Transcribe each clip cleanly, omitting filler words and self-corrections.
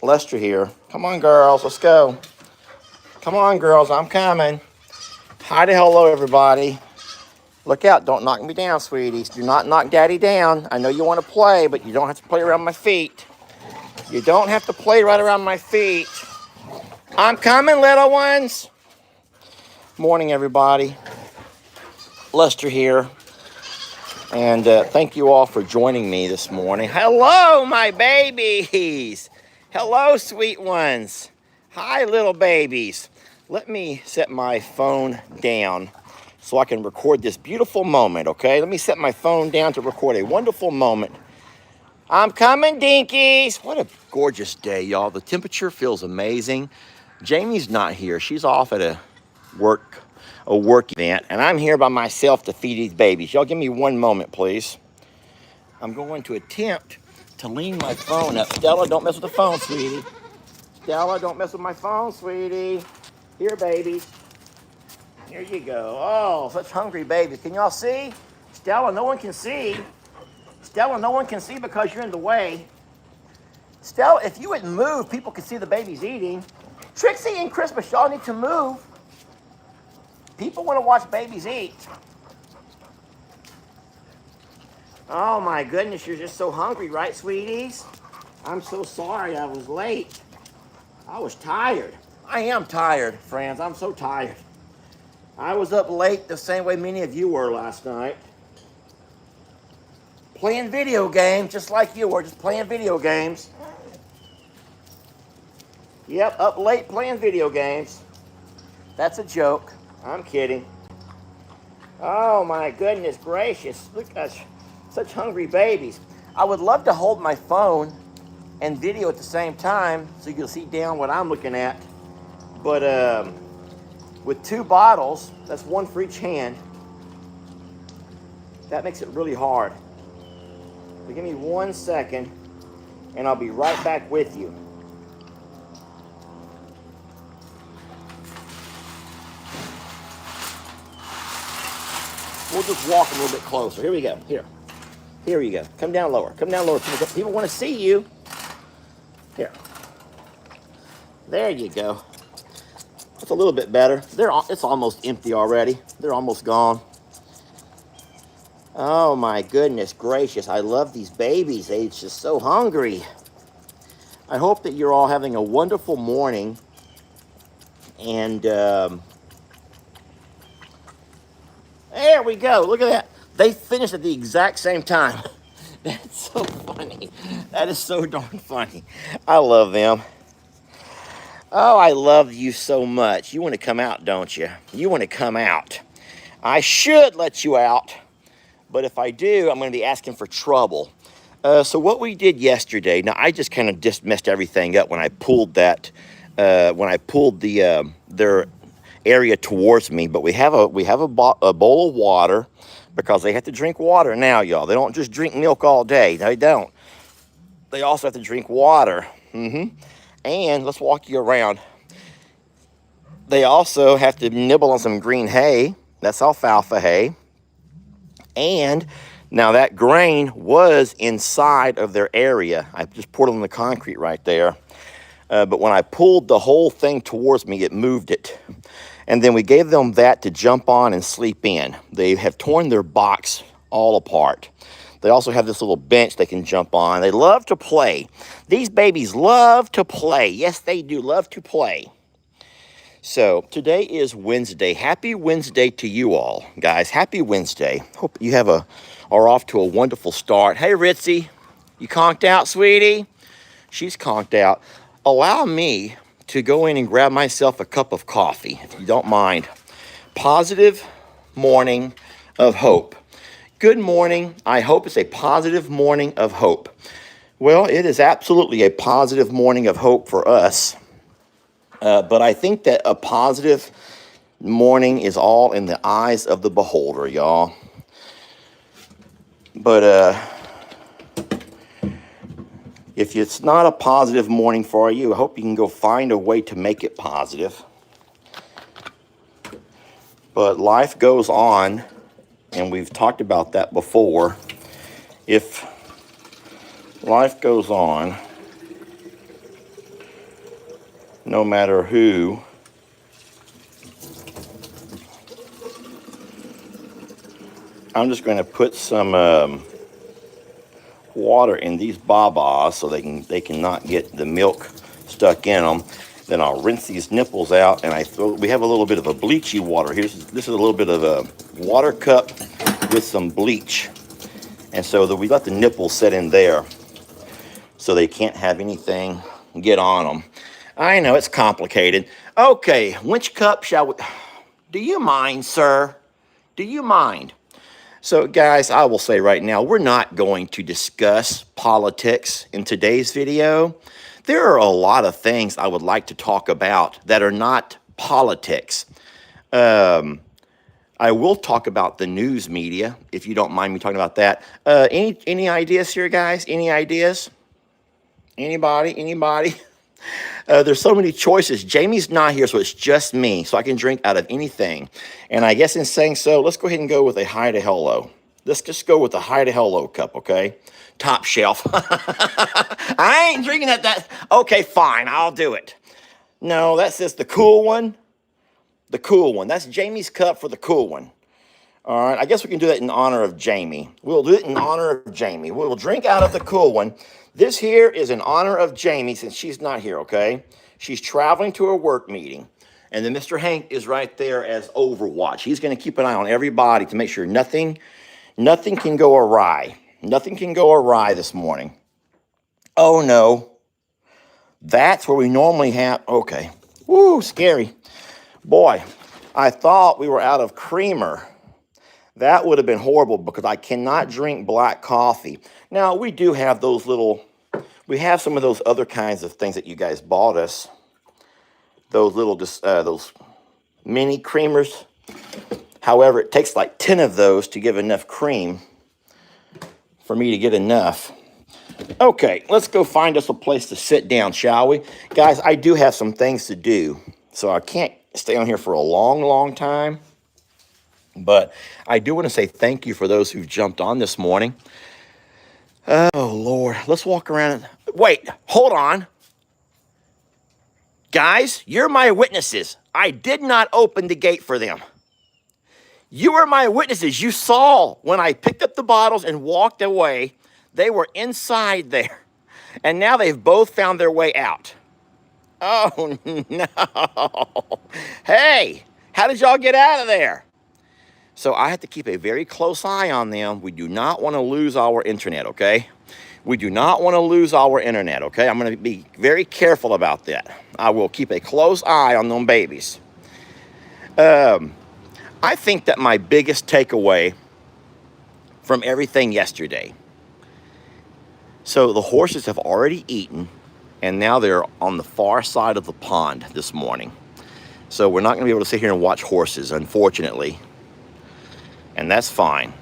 Lester here. Come on, girls. Let's go. Come on, girls. I'm coming. Hi to hello, everybody. Look out. Don't knock me down, sweeties. Do not knock daddy down. I know you want to play, but you don't have to play around my feet. You don't have to play right around my feet. I'm coming, little ones. Morning, everybody. Lester here. And thank you all for joining me this morning. Hello, my babies. Hello, sweet ones. Hi, little babies. Let me set my phone down so I can record this beautiful moment, okay? Let me set my phone down to record a wonderful moment. I'm coming, Dinkies. What a gorgeous day, y'all. The temperature feels amazing. Jamie's not here. She's off at a work event, and I'm here by myself to feed these babies. Y'all give me one moment, please. I'm going to attempt to lean my phone up. Stella, don't mess with the phone, sweetie. Stella, don't mess with my phone, sweetie. Here, babies. Here you go. Oh, such hungry babies. Can y'all see? Stella, no one can see. Stella, no one can see because you're in the way. Stella, if you would move, people could see the babies eating. Trixie and Christmas, y'all need to move. People want to watch babies eat. Oh my goodness, you're just so hungry, right, sweeties? I'm so sorry I was late. I was tired. I am tired, friends. I'm so tired. I was up late the same way many of you were last night. Playing video games just like you were, just playing video games. Yep, up late playing video games. That's a joke. I'm kidding. Oh my goodness gracious. Look at us. Such hungry babies. I would love to hold my phone and video at the same time so you can see down what I'm looking at. But with two bottles, that's one for each hand. That makes it really hard. So give me 1 second and I'll be right back with you. We'll just walk a little bit closer. Here we go. Here you go. Come down lower. Come down lower. People want to see you. Here. There you go. That's a little bit better. It's almost empty already. They're almost gone. Oh my goodness gracious. I love these babies. They're just so hungry. I hope that you're all having a wonderful morning. And there we go. Look at that. They finished at the exact same time. That's so funny. That is so darn funny. I love them. Oh, I love you so much. You want to come out, don't you? You want to come out. I should let you out, but if I do, I'm going to be asking for trouble. So what we did yesterday, now I just kind of just messed everything up when I pulled that, their area towards me. But we have a bowl of water because they have to drink water now, y'all. They don't just drink milk all day. They don't. They also have to drink water. And let's walk you around. They also have to nibble on some green hay. That's alfalfa hay. And now that grain was inside of their area. I just poured it on the concrete right there. But when I pulled the whole thing towards me, it moved it. And then we gave them that to jump on and sleep in. They have torn their box all apart. They also have this little bench they can jump on. They love to play. These babies love to play. Yes, they do love to play. So today is Wednesday. Happy Wednesday to you all, guys. Happy Wednesday. Hope you are off to a wonderful start. Hey, Ritzy, you conked out, sweetie? She's conked out. Allow me to go in and grab myself a cup of coffee, if you don't mind. Positive morning of hope. Good morning. I hope it's a positive morning of hope. Well, it is absolutely a positive morning of hope for us. But I think that a positive morning is all in the eyes of the beholder, y'all. But if it's not a positive morning for you, I hope you can go find a way to make it positive. But life goes on, and we've talked about that before. If life goes on, no matter who. I'm just going to put some water in these babas so they cannot get the milk stuck in them. Then I'll rinse these nipples out, and we have a little bit of a bleachy water. This is a little bit of a water cup with some bleach, and so that we let the nipples sit in there so they can't have anything get on them. I know it's complicated. Okay, which cup shall we? Do you mind, sir? Do you mind? So guys, I will say right now, we're not going to discuss politics in today's video. There are a lot of things I would like to talk about that are not politics. I will talk about the news media, if you don't mind me talking about that. Any ideas here, guys? Any ideas? Anybody? There's so many choices. Jamie's not here, so it's just me, so I can drink out of anything. And I guess in saying so, let's go ahead and go with a high to hello. Let's just go with the high to hello cup, okay? Top shelf. I ain't drinking at that. Okay, fine, I'll do it. No, that says the cool one. The cool one. That's Jamie's cup for the cool one. All right, I guess we can do that in honor of Jamie. We'll do it in honor of Jamie. We'll drink out of the cool one. This here is in honor of Jamie since she's not here, okay? She's traveling to a work meeting. And then Mr. Hank is right there as Overwatch. He's going to keep an eye on everybody to make sure nothing can go awry. Nothing can go awry this morning. Oh, no. That's where we normally have... Okay. Woo, scary. Boy, I thought we were out of creamer. That would have been horrible because I cannot drink black coffee. Now, we do have those little... We have some of those other kinds of things that you guys bought us. Those little... those mini creamers. However, it takes like 10 of those to give enough cream for me to get enough. Okay, let's go find us a place to sit down, shall we? Guys, I do have some things to do, so I can't stay on here for a long, long time. But I do want to say thank you for those who've jumped on this morning. Oh, Lord. Let's walk around. Wait, hold on. Guys, you're my witnesses. I did not open the gate for them. You are my witnesses. You saw when I picked up the bottles and walked away, they were inside there. And now they've both found their way out. Oh, no. Hey, how did y'all get out of there? So I have to keep a very close eye on them. We do not want to lose our internet, okay? We do not want to lose our internet, okay? I'm going to be very careful about that. I will keep a close eye on them babies. I think that my biggest takeaway from everything yesterday, so the horses have already eaten, and now they're on the far side of the pond this morning. So we're not going to be able to sit here and watch horses, unfortunately. And that's fine.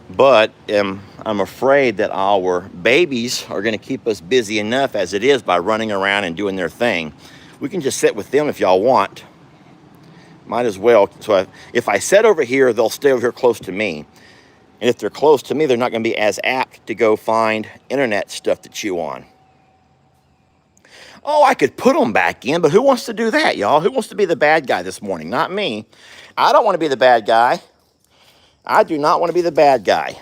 But I'm afraid that our babies are going to keep us busy enough as it is by running around and doing their thing. We can just sit with them if y'all want. Might as well. So if I sit over here, they'll stay over here close to me. And if they're close to me, they're not going to be as apt to go find internet stuff to chew on. Oh, I could put them back in, but who wants to do that, y'all? Who wants to be the bad guy this morning? Not me. I don't want to be the bad guy. I do not want to be the bad guy.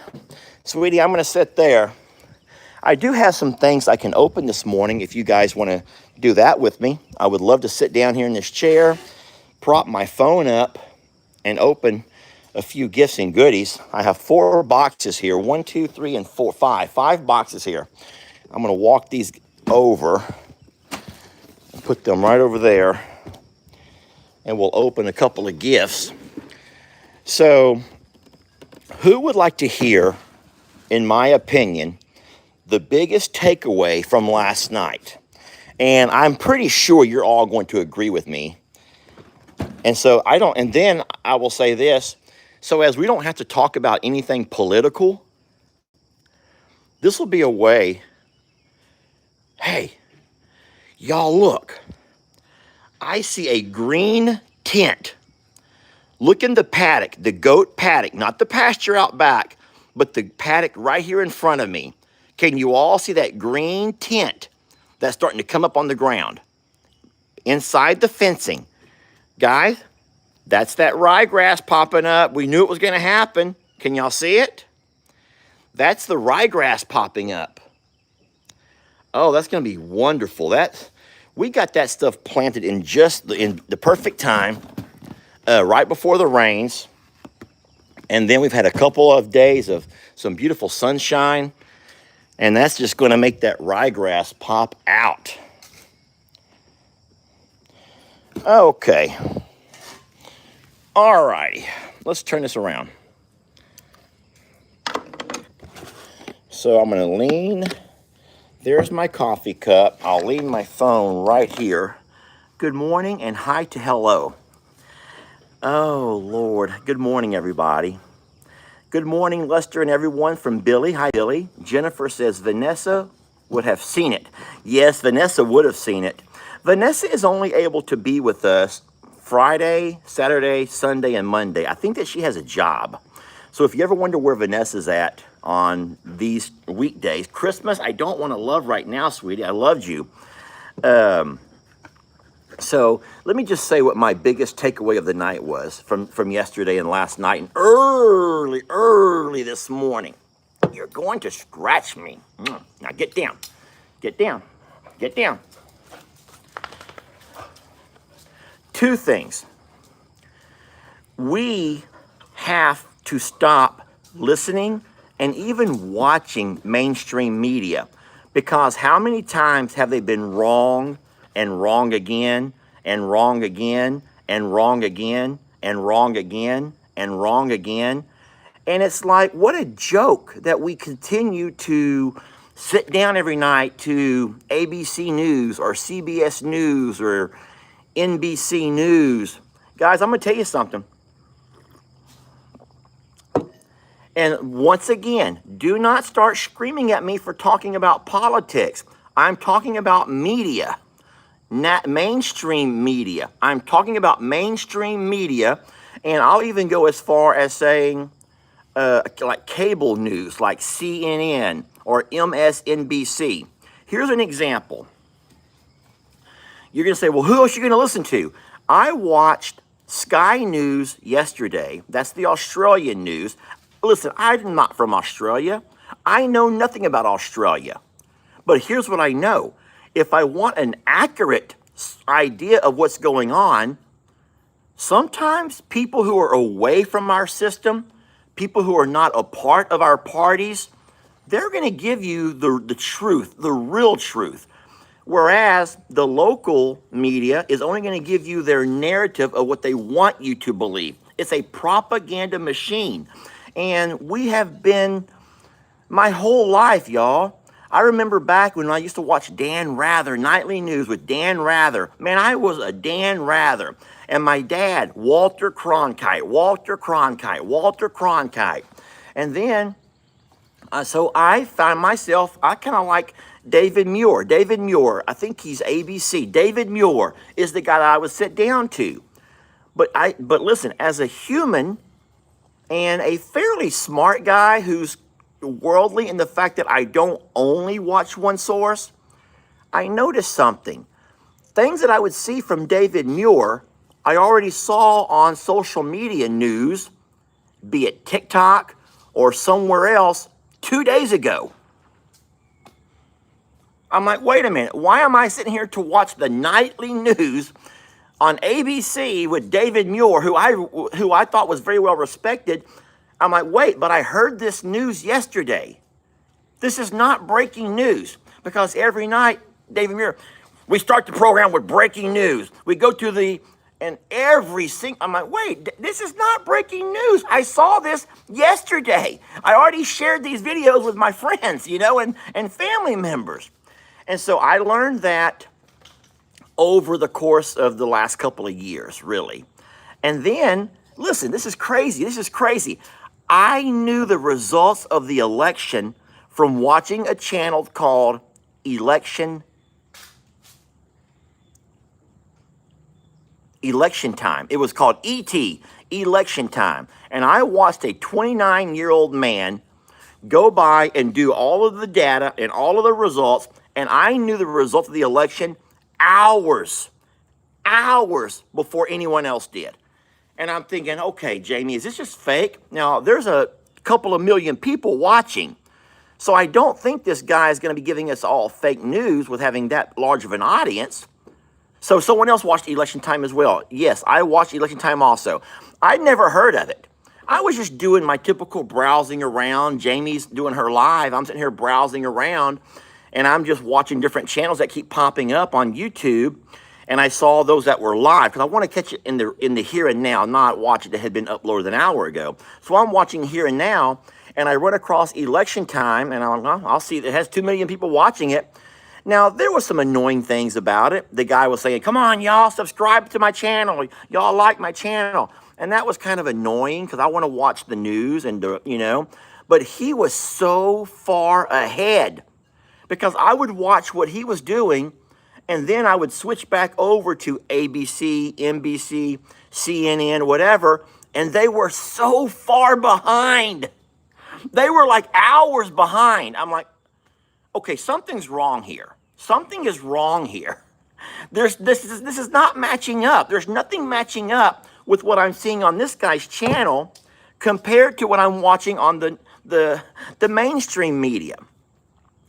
Sweetie, I'm going to sit there. I do have some things I can open this morning if you guys want to do that with me. I would love to sit down here in this chair, prop my phone up, and open a few gifts and goodies. I have 4 boxes here. 1, 2, 3, and 4, 5. 5 boxes here. I'm going to walk these over and put them right over there. And we'll open a couple of gifts. So, who would like to hear, in my opinion, the biggest takeaway from last night? And I'm pretty sure you're all going to agree with me. And so and then I will say this. So as we don't have to talk about anything political, this will be a way. Hey, y'all look. I see a green tent. Look in the paddock, the goat paddock, not the pasture out back, but the paddock right here in front of me. Can you all see that green tent that's starting to come up on the ground inside the fencing. Guys, that's that ryegrass popping up. We knew it was going to happen. Can y'all see it? That's the ryegrass popping up. Oh, that's going to be wonderful. We got that stuff planted in the perfect time, right before the rains. And then we've had a couple of days of some beautiful sunshine. And that's just going to make that ryegrass pop out. Okay. All righty. Let's turn this around. So I'm going to lean. There's my coffee cup. I'll lean my phone right here. Good morning and hi to hello. Oh, Lord. Good morning, everybody. Good morning, Lester and everyone from Billy. Hi, Billy. Jennifer says Vanessa would have seen it. Yes, Vanessa would have seen it. Vanessa is only able to be with us Friday, Saturday, Sunday, and Monday. I think that she has a job. So if you ever wonder where Vanessa's at on these weekdays, Christmas, I don't want to love right now, sweetie. I loved you. So let me just say what my biggest takeaway of the night was from yesterday and last night and early this morning. You're going to scratch me. Now get down. Get down. Get down. Two things. We have to stop listening and even watching mainstream media, because how many times have they been wrong and wrong again and wrong again and wrong again and wrong again and wrong again? And it's like, what a joke that we continue to sit down every night to ABC News or CBS News or NBC News. Guys, I'm going to tell you something. And once again, do not start screaming at me for talking about politics. I'm talking about media, not mainstream media. I'm talking about mainstream media, and I'll even go as far as saying like cable news, like CNN or MSNBC. Here's an example. You're going to say, well, who else are you going to listen to? I watched Sky News yesterday. That's the Australian news. Listen, I'm not from Australia. I know nothing about Australia. But here's what I know. If I want an accurate idea of what's going on, sometimes people who are away from our system, people who are not a part of our parties, they're going to give you the truth, the real truth. Whereas the local media is only going to give you their narrative of what they want you to believe. It's a propaganda machine. And we have been, my whole life, y'all. I remember back when I used to watch Dan Rather, Nightly News with Dan Rather. Man, I was a Dan Rather. And my dad, Walter Cronkite. And then, so I found myself, I kind of like David Muir. I think he's ABC. David Muir is the guy that I would sit down to. But listen, as a human and a fairly smart guy who's worldly in the fact that I don't only watch one source, I noticed something. Things that I would see from David Muir, I already saw on social media news, be it TikTok or somewhere else, 2 days ago. I'm like, wait a minute, why am I sitting here to watch the nightly news on ABC with David Muir, who I thought was very well respected? I'm like, wait, but I heard this news yesterday. This is not breaking news, because every night, David Muir, we start the program with breaking news. We go to and every single, I'm like, wait, this is not breaking news. I saw this yesterday. I already shared these videos with my friends, and family members. And so I learned that over the course of the last couple of years, really. And then, listen, this is crazy. I knew the results of the election from watching a channel called Election Time. It was called ET, Election Time. And I watched a 29-year-old man go by and do all of the data and all of the results And I knew the result of the election hours before anyone else did. And I'm thinking, okay, Jamie, is this just fake? Now, there's a couple of million people watching. So I don't think this guy is going to be giving us all fake news with having that large of an audience. So someone else watched Election Time as well. Yes, I watched Election Time also. I'd never heard of it. I was just doing my typical browsing around. Jamie's doing her live. I'm sitting here browsing around, and I'm just watching different channels that keep popping up on YouTube. And I saw those that were live because I want to catch it in the here and now, not watch it that had been uploaded an hour ago. So I'm watching here and now, and I run across Election Time, and I'll see it has 2 million people watching it. Now, there was some annoying things about it. The guy was saying, come on, y'all, subscribe to my channel. Y'all like my channel. And that was kind of annoying because I want to watch the news and, But he was so far ahead because I would watch what he was doing, and then I would switch back over to ABC, NBC, CNN, whatever, and they were so far behind. They were like hours behind. I'm like, okay, something's wrong here. Something is wrong here. This is not matching up. There's nothing matching up with what I'm seeing on this guy's channel compared to what I'm watching on the mainstream media.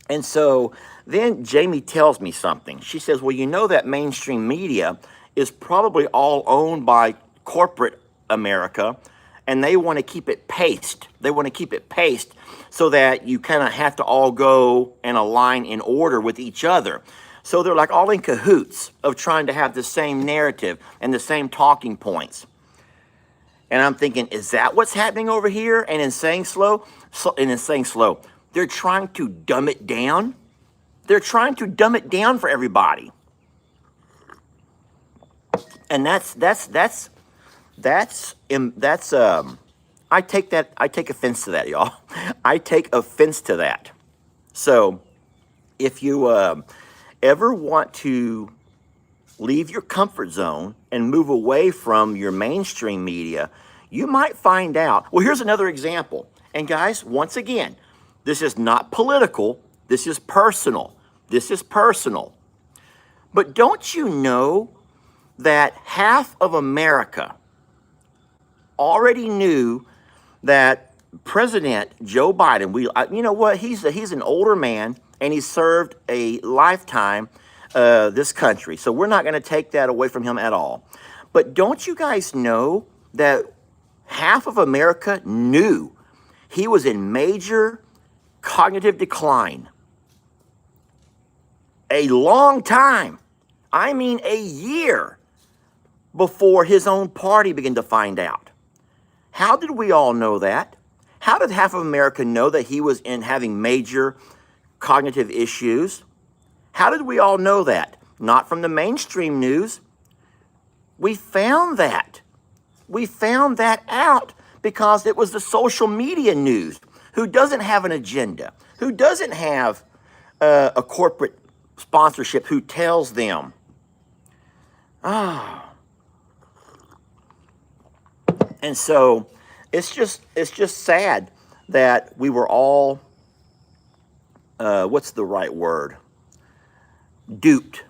And so then Jamie tells me something. She says, well, you know that mainstream media is probably all owned by corporate America, and they want to keep it paced. They want to keep it paced so that you kind of have to all go and align in order with each other. So they're like all in cahoots of trying to have the same narrative and the same talking points. And I'm thinking, is that what's happening over here? And in saying slow, they're trying to dumb it down. They're trying to dumb it down for everybody. And that's I take offense to that, y'all. I take offense to that. So if you ever want to leave your comfort zone and move away from your mainstream media, you might find out. Well, here's another example. And guys, once again, this is not political. This is personal. This is personal. But don't you know that half of America already knew that President Joe Biden, you know what, he's an older man, and he served a lifetime this country. So we're not going to take that away from him at all. But don't you guys know that half of America knew he was in major cognitive decline? A long time, I mean a year before his own party began to find out. How did we all know that? How did half of America know that he was having major cognitive issues? How did we all know that? Not from the mainstream news. We found that. We found that out because it was the social media news, who doesn't have an agenda, who doesn't have a corporate sponsorship, who tells them, And so it's just sad that we were all, what's the right word? Duped.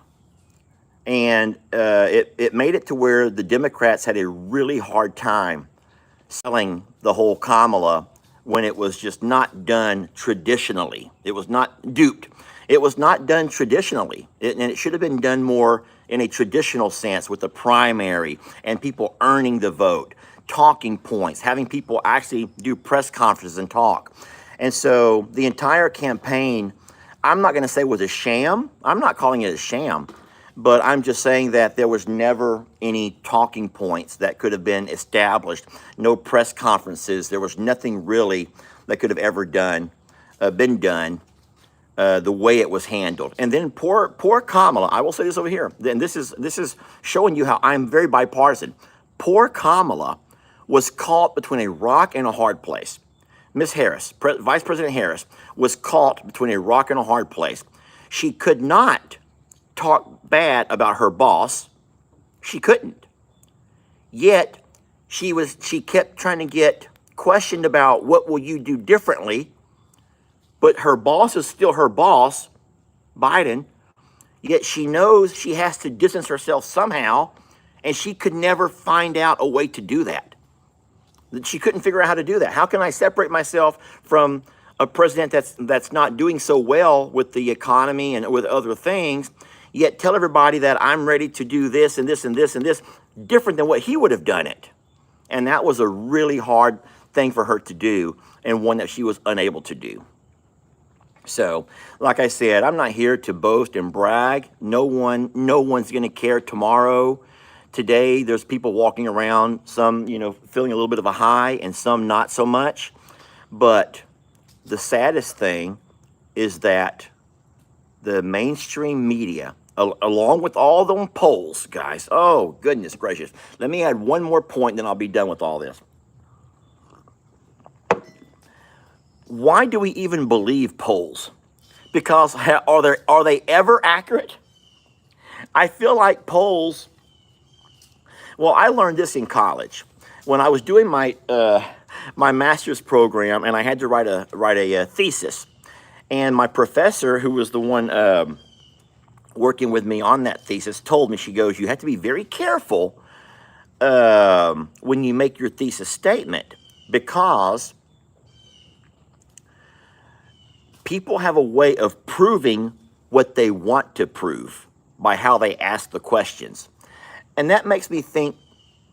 And it made it to where the Democrats had a really hard time selling the whole Kamala when it was just not done traditionally. It was not duped. It was not done traditionally. And it should have been done more in a traditional sense with the primary and people earning the vote, talking points, having people actually do press conferences and talk. And so the entire campaign, I'm not going to say was a sham. I'm not calling it a sham, but I'm just saying that there was never any talking points that could have been established, no press conferences. There was nothing really that could have ever been done the way it was handled. And then poor Kamala, I will say this over here, and this is showing you how I'm very bipartisan. Poor Kamala was caught between a rock and a hard place. Miss Harris, Vice President Harris, was caught between a rock and a hard place. She could not talk bad about her boss. She couldn't. Yet she kept trying to get questioned about what will you do differently. But her boss is still her boss, Biden, yet she knows she has to distance herself somehow, and she could never find out a way to do that. She couldn't figure out how to do that. How can I separate myself from a president that's not doing so well with the economy and with other things, yet tell everybody that I'm ready to do this and this and this and this, different than what he would have done it? And that was a really hard thing for her to do, and one that she was unable to do. So, like I said, I'm not here to boast and brag. No one's going to care tomorrow. Today, there's people walking around, some, feeling a little bit of a high and some not so much. But the saddest thing is that the mainstream media, along with all them polls, guys, oh, goodness gracious. Let me add one more point, then I'll be done with all this. Why do we even believe polls? Because are they ever accurate? I feel like polls. Well, I learned this in college when I was doing my my master's program, and I had to write a thesis. And my professor, who was the one working with me on that thesis, told me, she goes, "You have to be very careful when you make your thesis statement, because people have a way of proving what they want to prove by how they ask the questions." And that makes me think,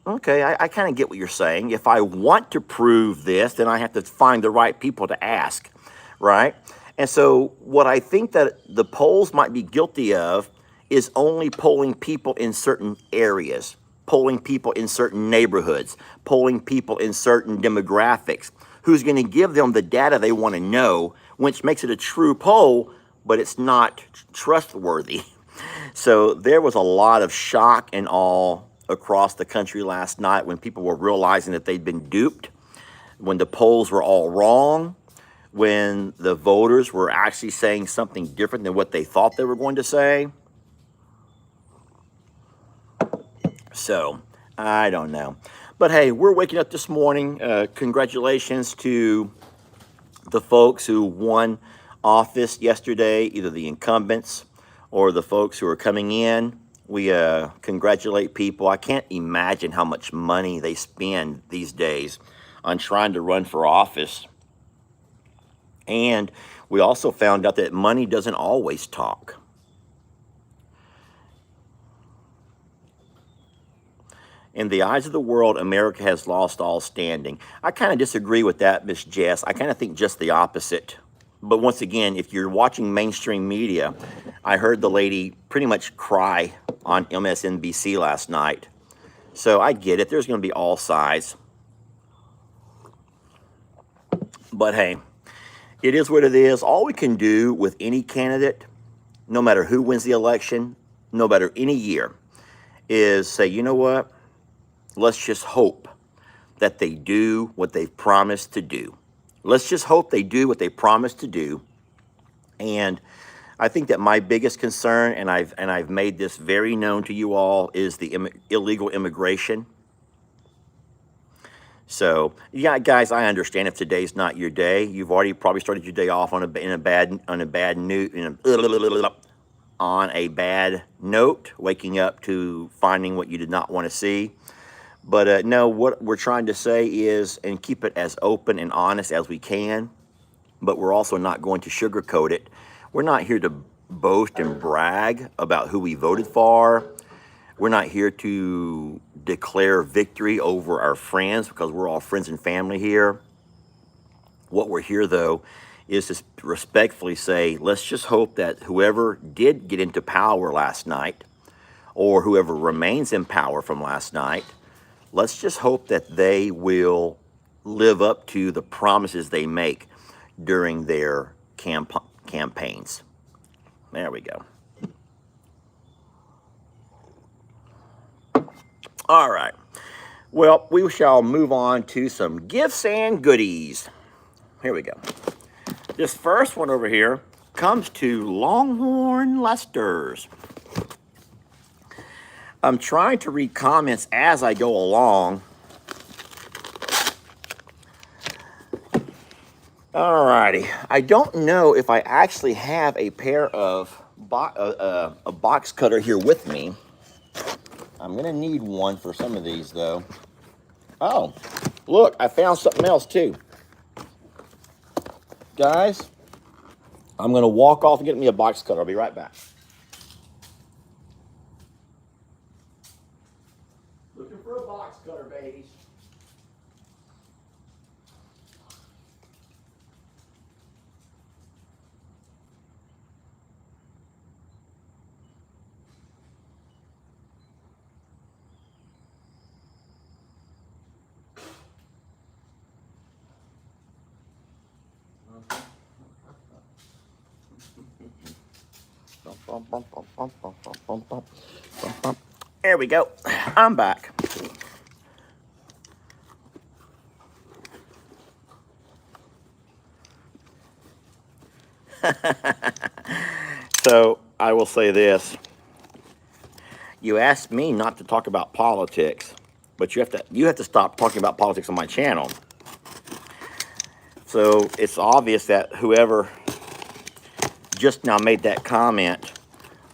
okay, I kind of get what you're saying. If I want to prove this, then I have to find the right people to ask, right? And so what I think that the polls might be guilty of is only polling people in certain areas, polling people in certain neighborhoods, polling people in certain demographics. Who's going to give them the data they want to know, which makes it a true poll, but it's not trustworthy. So there was a lot of shock and awe across the country last night when people were realizing that they'd been duped, when the polls were all wrong, when the voters were actually saying something different than what they thought they were going to say. So, I don't know. But hey, we're waking up this morning. Congratulations to the folks who won office yesterday, either the incumbents or the folks who are coming in. We congratulate people. I can't imagine how much money they spend these days on trying to run for office. And we also found out that money doesn't always talk. In the eyes of the world, America has lost all standing. I kind of disagree with that, Miss Jess. I kind of think just the opposite. But once again, if you're watching mainstream media, I heard the lady pretty much cry on MSNBC last night. So I get it. There's going to be all sides. But hey, it is what it is. All we can do with any candidate, no matter who wins the election, no matter any year, is say, you know what? Let's just hope that they do what they've promised to do. Let's just hope they do what they promised to do. And I think that my biggest concern, and I've made this very known to you all, is the illegal immigration. So, yeah, guys, I understand if today's not your day. You've already probably started your day off on a bad note, waking up to finding what you did not want to see. But no, what we're trying to say is, and keep it as open and honest as we can, but we're also not going to sugarcoat it. We're not here to boast and brag about who we voted for. We're not here to declare victory over our friends, because we're all friends and family here. What we're here, though, is to respectfully say, let's just hope that whoever did get into power last night, or whoever remains in power from last night, let's just hope that they will live up to the promises they make during their campaigns. There we go. All right. Well, we shall move on to some gifts and goodies. Here we go. This first one over here comes to Longhorn Lester's. I'm trying to read comments as I go along. Alrighty. I don't know if I actually have a pair of a box cutter here with me. I'm going to need one for some of these, though. Oh, look, I found something else, too. Guys, I'm going to walk off and get me a box cutter. I'll be right back. Looking for a box cutter, babies. There we go. I'm back. So I will say this. You asked me not to talk about politics, but you have to stop talking about politics on my channel. So it's obvious that whoever just now made that comment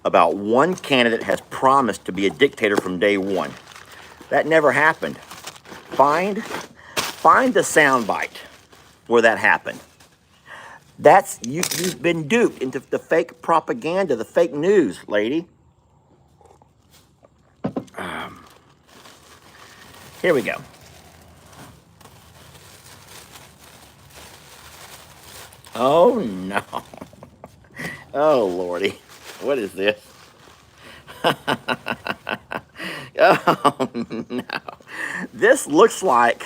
about one candidate has promised to be a dictator from day one. That never happened. Find the soundbite where that happened. You've been duped into the fake propaganda, the fake news, lady. Here we go. Oh no. Oh Lordy. What is this? Oh no. This looks like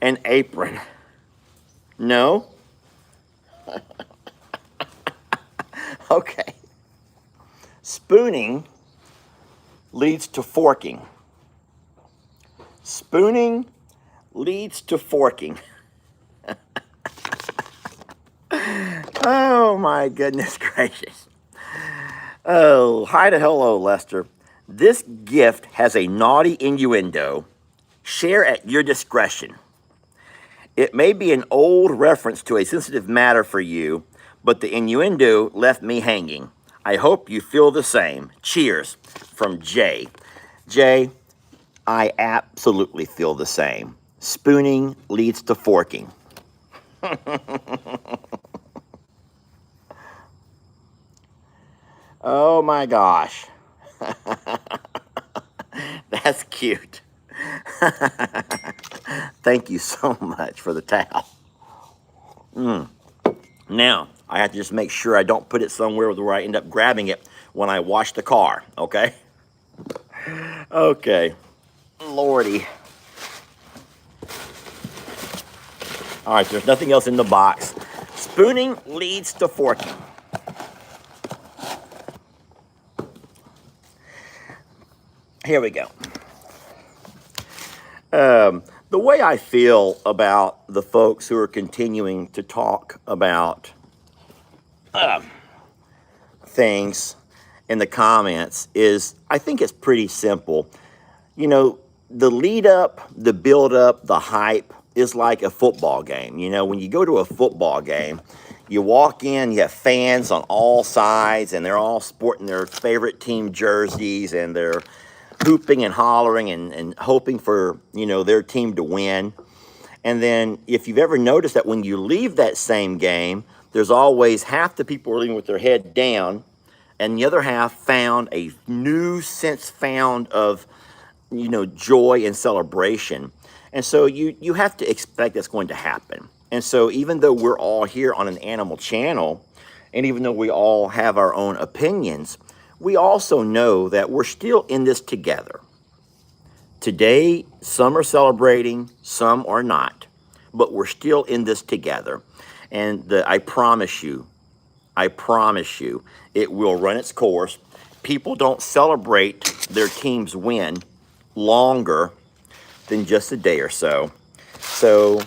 an apron. No? Okay. Spooning leads to forking. Spooning leads to forking. Oh my goodness gracious. Oh, hi to hello, Lester. This gift has a naughty innuendo. Share at your discretion. It may be an old reference to a sensitive matter for you, but the innuendo left me hanging. I hope you feel the same. Cheers, from Jay. Jay, I absolutely feel the same. Spooning leads to forking. Oh my gosh. That's cute. Thank you so much for the towel. Now, I have to just make sure I don't put it somewhere where I end up grabbing it when I wash the car, okay? Okay. Lordy. All right, there's nothing else in the box. Spooning leads to forking. Here we go. The way I feel about the folks who are continuing to talk about things in the comments is, I think it's pretty simple. You know, the lead up, the build up, the hype is like a football game. You know, when you go to a football game, you walk in, you have fans on all sides, and they're all sporting their favorite team jerseys, and they're hooping and hollering and hoping for, you know, their team to win. And then if you've ever noticed that when you leave that same game, there's always half the people are leaving with their head down, and the other half found a new sense found of, you know, joy and celebration. And so you have to expect that's going to happen. And so even though we're all here on an animal channel, and even though we all have our own opinions, we also know that we're still in this together. Today, some are celebrating, some are not, but we're still in this together. And I promise you, it will run its course. People don't celebrate their team's win longer than just a day or so. So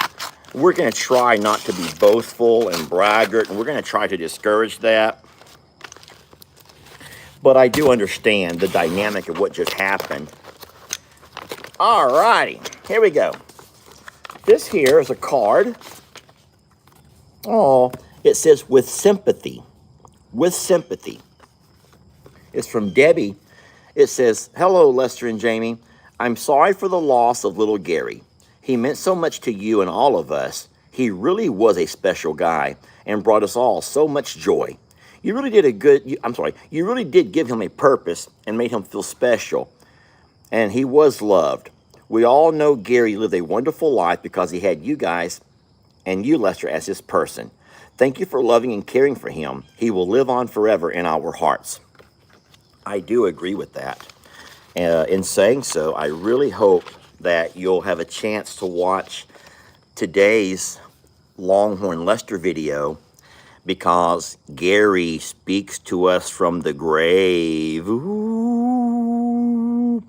we're going to try not to be boastful and braggart, and we're going to try to discourage that. But I do understand the dynamic of what just happened. All righty, here we go. This here is a card. Oh, it says with sympathy. With sympathy. It's from Debbie. It says, "Hello, Lester and Jamie. I'm sorry for the loss of little Gary. He meant so much to you and all of us. He really was a special guy and brought us all so much joy. You really did you really did give him a purpose and made him feel special. And he was loved. We all know Gary lived a wonderful life because he had you guys and you, Lester, as his person. Thank you for loving and caring for him. He will live on forever in our hearts." I do agree with that. In saying so, I really hope that you'll have a chance to watch today's Longhorn Lester video, because Gary speaks to us from the grave. Ooh.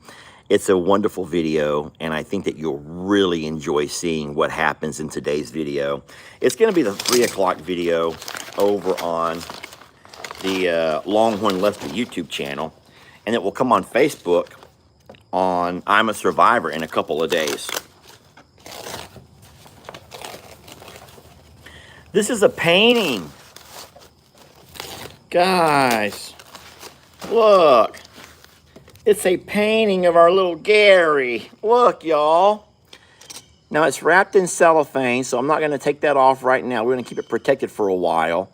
It's a wonderful video, and I think that you'll really enjoy seeing what happens in today's video. It's going to be the 3 o'clock video over on the Longhorn Lester YouTube channel, and it will come on Facebook on I'm a Survivor in a couple of days. This is a painting. Guys, look. It's a painting of our little Gary. Look, y'all. Now, it's wrapped in cellophane, so I'm not going to take that off right now. We're going to keep it protected for a while.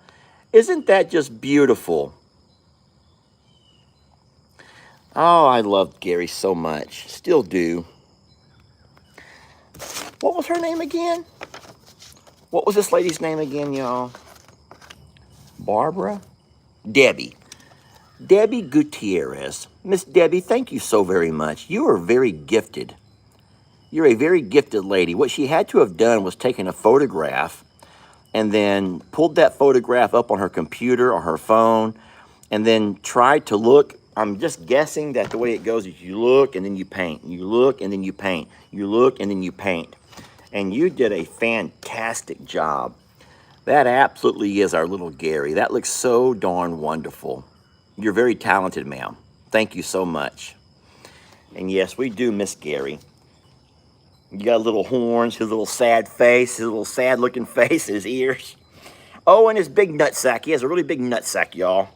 Isn't that just beautiful? Oh, I loved Gary so much. Still do. What was her name again? What was this lady's name again, y'all? Barbara? Debbie. Debbie Gutierrez. Miss Debbie, thank you so very much. You are very gifted. You're a very gifted lady. What she had to have done was taken a photograph and then pulled that photograph up on her computer or her phone and then tried to look. I'm just guessing that the way it goes is you look and then you paint. You look and then you paint. You look and then you paint. And you did a fantastic job. That absolutely is our little Gary. That looks so darn wonderful. You're very talented, ma'am. Thank you so much. And yes, we do miss Gary. You got little horns, his little sad face, his little sad looking face, his ears. Oh, and his big nutsack. He has a really big nutsack, y'all.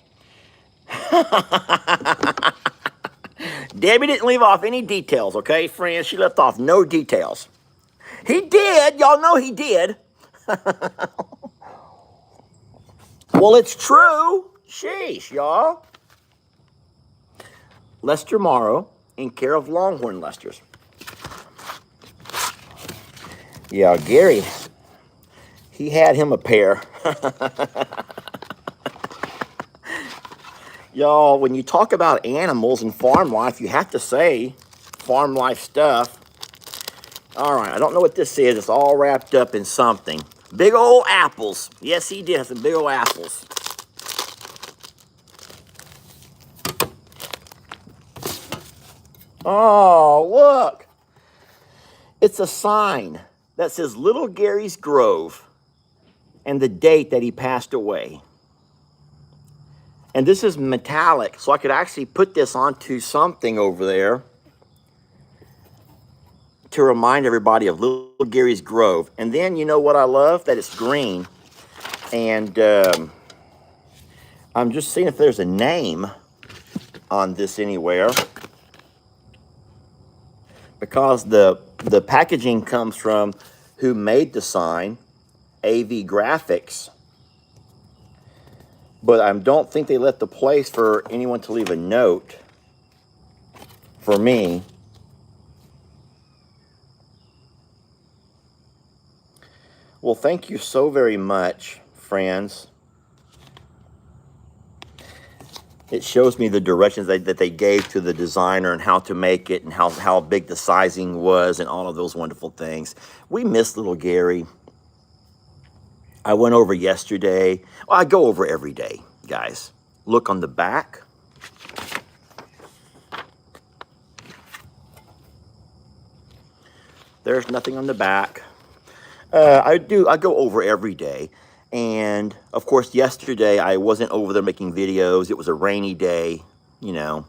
Debbie didn't leave off any details, okay, friends? She left off no details. He did. Y'all know he did. Well, it's true. Sheesh, y'all. Lester Morrow, in care of Longhorn Lesters. Yeah, Gary, he had him a pair. Y'all, when you talk about animals and farm life, you have to say farm life stuff. All right, I don't know what this is. It's all wrapped up in something. Big old apples. Yes, he did have some big old apples. Oh, look. It's a sign that says Little Gary's Grove and the date that he passed away. And this is metallic, so I could actually put this onto something over there to remind everybody of Little Gary's Grove. And then, you know what I love? That it's green. And I'm just seeing if there's a name on this anywhere, because the packaging comes from who made the sign, AV Graphics. But I don't think they left the place for anyone to leave a note for me. Well, thank you so very much, friends. It shows me the directions that they gave to the designer and how to make it and how big the sizing was and all of those wonderful things. We miss little Gary. I went over yesterday. Well, I go over every day, guys. Look on the back. There's nothing on the back. I go over every day. And, of course, yesterday I wasn't over there making videos. It was a rainy day, you know.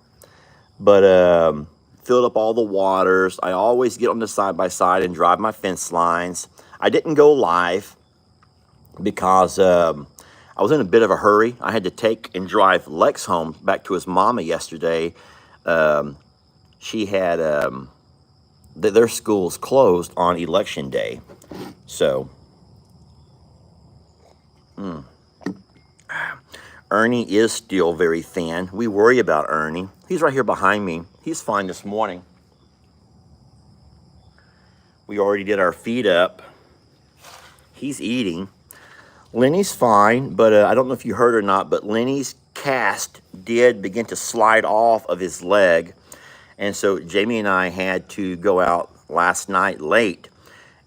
But filled up all the waters. I always get on the side-by-side and drive my fence lines. I didn't go live because I was in a bit of a hurry. I had to take and drive Lex home back to his mama yesterday. She had their schools closed on election day. So, Ernie is still very thin. We worry about Ernie. He's right here behind me. He's fine this morning. We already did our feed up. He's eating. Lenny's fine, but I don't know if you heard or not, but Lenny's cast did begin to slide off of his leg. And so Jamie and I had to go out last night late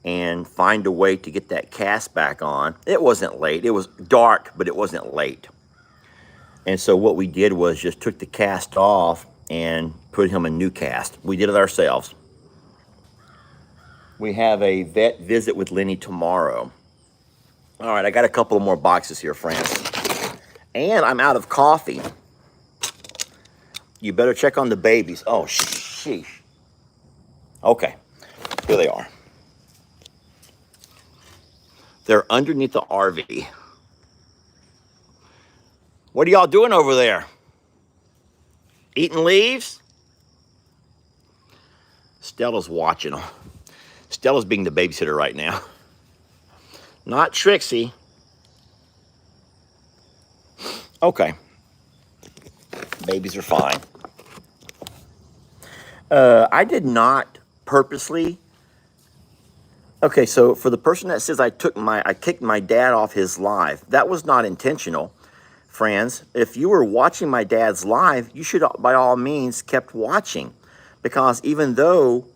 and find a way to get that cast back on. It wasn't late. It was dark, but it wasn't late. And so what we did was just took the cast off and put him a new cast. We did it ourselves. We have a vet visit with Lenny tomorrow. All right, I got a couple of more boxes here, friends. And I'm out of coffee. You better check on the babies. Oh, sheesh. Okay, here they are. They're underneath the RV. What are y'all doing over there? Eating leaves? Stella's watching them. Stella's being the babysitter right now. Not Trixie. Okay. Babies are fine. I did not purposely. Okay, so for the person that says I kicked my dad off his live, that was not intentional, friends. If you were watching my dad's live, you should by all means kept watching, because even though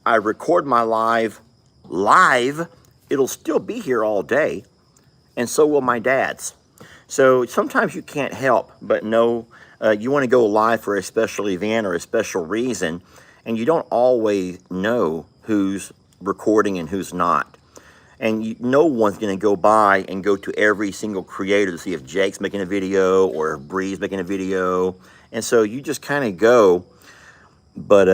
I record my live, it'll still be here all day, and so will my dad's. So sometimes you can't help but know you want to go live for a special event or a special reason, and you don't always know who's recording and who's not. And no one's going to go by and go to every single creator to see if Jake's making a video or if Bree's making a video. And so you just kind of go. But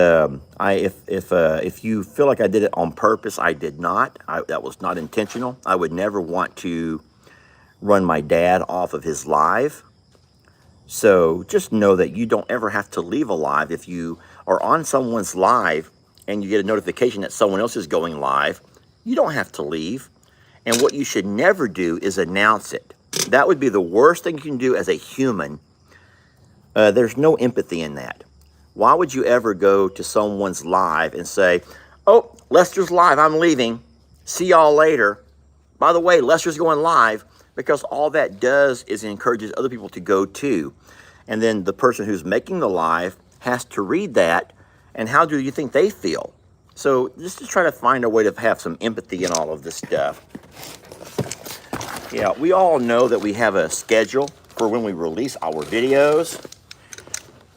if you feel like I did it on purpose, I did not. That was not intentional. I would never want to run my dad off of his live. So just know that you don't ever have to leave a live. If you are on someone's live and you get a notification that someone else is going live, you don't have to leave. And what you should never do is announce it. That would be the worst thing you can do as a human. There's no empathy in that. Why would you ever go to someone's live and say, oh, Lester's live, I'm leaving. See y'all later. By the way, Lester's going live, because all that does is encourages other people to go too. And then the person who's making the live has to read that. And how do you think they feel? So just to try to find a way to have some empathy in all of this stuff. Yeah, we all know that we have a schedule for when we release our videos.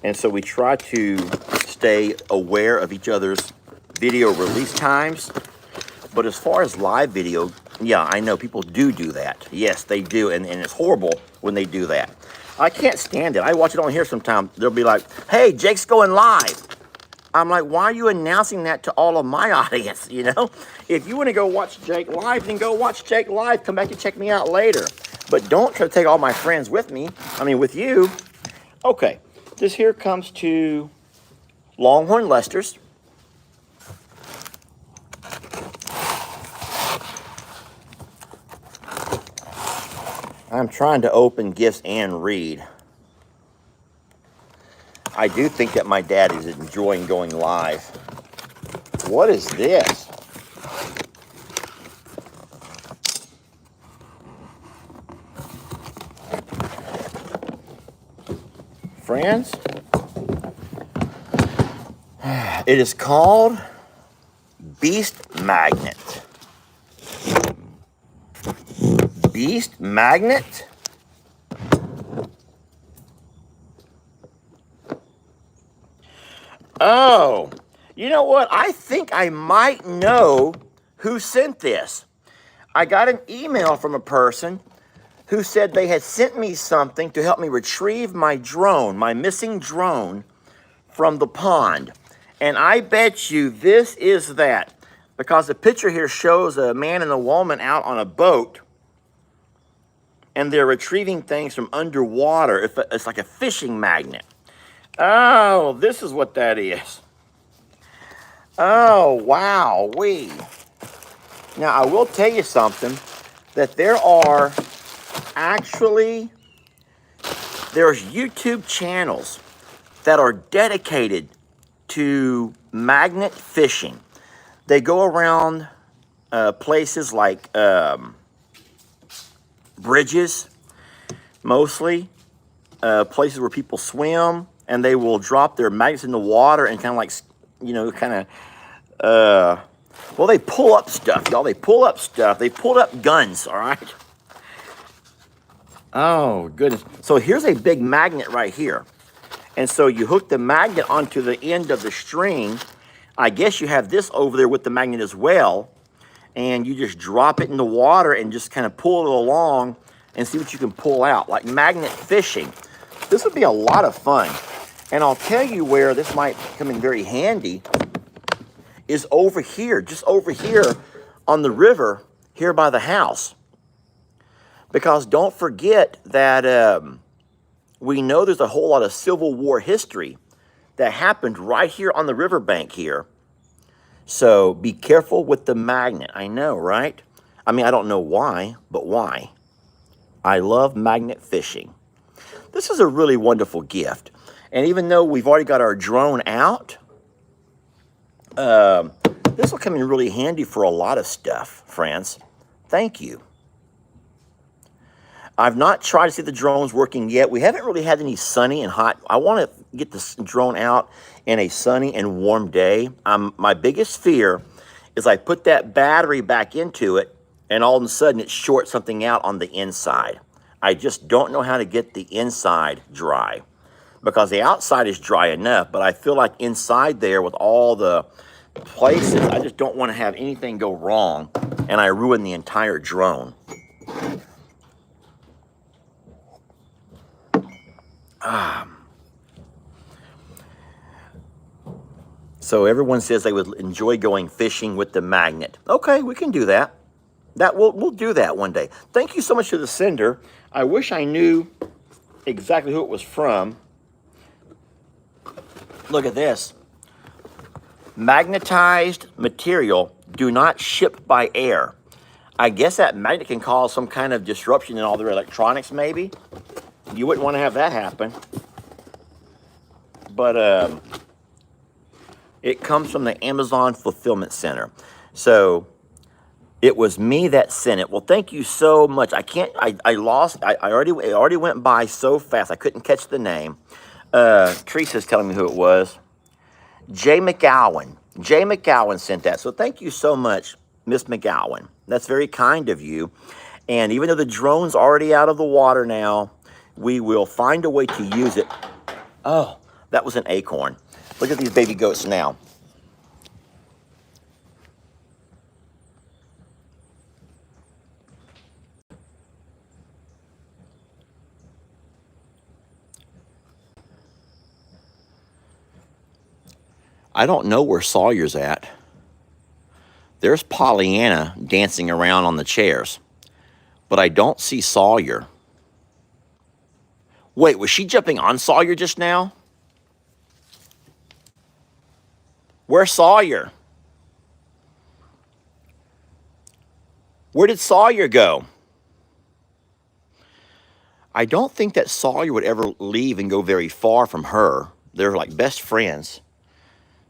And so we try to stay aware of each other's video release times. But as far as live video, yeah, I know people do that. Yes, they do. And it's horrible when they do that. I can't stand it. I watch it on here sometimes. They'll be like, hey, Jake's going live. I'm like, why are you announcing that to all of my audience, you know? If you want to go watch Jake live, then go watch Jake live. Come back and check me out later. But don't try to take all my friends with me. I mean, with you. Okay, this here comes to Longhorn Lester's. I'm trying to open gifts and read. I do think that my dad is enjoying going live. What is this? Friends, it is called Beast Magnet. Beast Magnet? Oh, you know what? I think I might know who sent this. I got an email from a person who said they had sent me something to help me retrieve my drone, my missing drone, from the pond. And I bet you this is that, because the picture here shows a man and a woman out on a boat. and they're retrieving things from underwater. It's like a fishing magnet. Oh, this is what that is. Oh, wow. Now, I will tell you something, that there's YouTube channels that are dedicated to magnet fishing. They go around places like bridges, mostly, places where people swim, and they will drop their magnets in the water and kind of like, well, they pull up stuff, y'all. They pull up stuff. They pulled up guns, all right? Oh, goodness. So here's a big magnet right here. And so you hook the magnet onto the end of the string. I guess you have this over there with the magnet as well. And you just drop it in the water and just kind of pull it along and see what you can pull out, like magnet fishing. This would be a lot of fun. And I'll tell you where this might come in very handy is over here, just over here on the river here by the house. Because don't forget that we know there's a whole lot of Civil War history that happened right here on the riverbank here. So be careful with the magnet. I know, right? I mean, I don't know why, but why? I love magnet fishing. This is a really wonderful gift. And even though we've already got our drone out, this will come in really handy for a lot of stuff, friends. Thank you. I've not tried to see the drones working yet. We haven't really had any sunny and hot. I want to get this drone out in a sunny and warm day. My biggest fear is I put that battery back into it and all of a sudden it shorts something out on the inside. I just don't know how to get the inside dry because the outside is dry enough, but I feel like inside there with all the places, I just don't want to have anything go wrong and I ruin the entire drone. So everyone says they would enjoy going fishing with the magnet. Okay, we can do that. We'll do that one day. Thank you so much to the sender. I wish I knew exactly who it was from. Look at this. Magnetized material do not ship by air. I guess that magnet can cause some kind of disruption in all their electronics, maybe. You wouldn't want to have that happen. But it comes from the Amazon Fulfillment Center. So it was me that sent it. Well, thank you so much. I already went by so fast. I couldn't catch the name. Teresa's telling me who it was. Jay McGowan. Jay McGowan sent that. So thank you so much, Miss McGowan. That's very kind of you. And even though the drone's already out of the water now, we will find a way to use it. Oh, that was an acorn. Look at these baby goats now. I don't know where Sawyer's at. There's Pollyanna dancing around on the chairs, but I don't see Sawyer. Wait, was she jumping on Sawyer just now? Where's Sawyer? Where did Sawyer go? I don't think that Sawyer would ever leave and go very far from her. They're like best friends.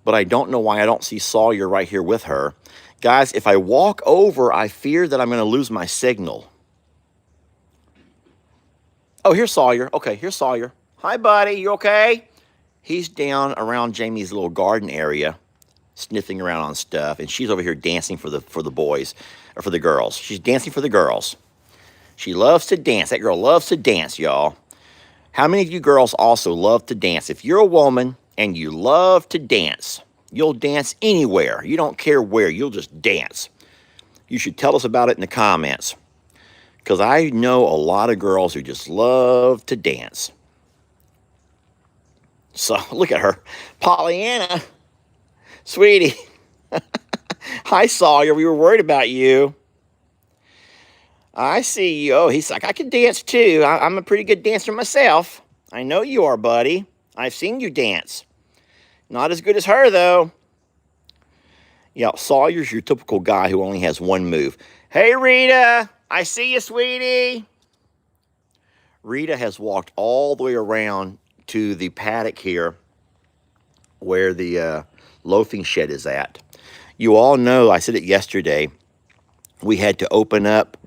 But I don't know why I don't see Sawyer right here with her. Guys, if I walk over, I fear that I'm going to lose my signal. Oh, here's Sawyer. Okay, here's Sawyer. Hi, buddy. You okay? He's down around Jamie's little garden area, sniffing around on stuff, and she's over here dancing for the boys, or for the girls. She's dancing for the girls. She loves to dance. That girl loves to dance, y'all. How many of you girls also love to dance? If you're a woman and you love to dance, you'll dance anywhere. You don't care where. You'll just dance. You should tell us about it in the comments, because I know a lot of girls who just love to dance. So look at her. Pollyanna. Sweetie. Hi, Sawyer. We were worried about you. I see you. Oh, he's like, I can dance too. I'm a pretty good dancer myself. I know you are, buddy. I've seen you dance. Not as good as her, though. Yeah, Sawyer's your typical guy who only has one move. Hey, Rita. I see you, sweetie. Rita has walked all the way around to the paddock here where the loafing shed is at. You all know, I said it yesterday, we had to open up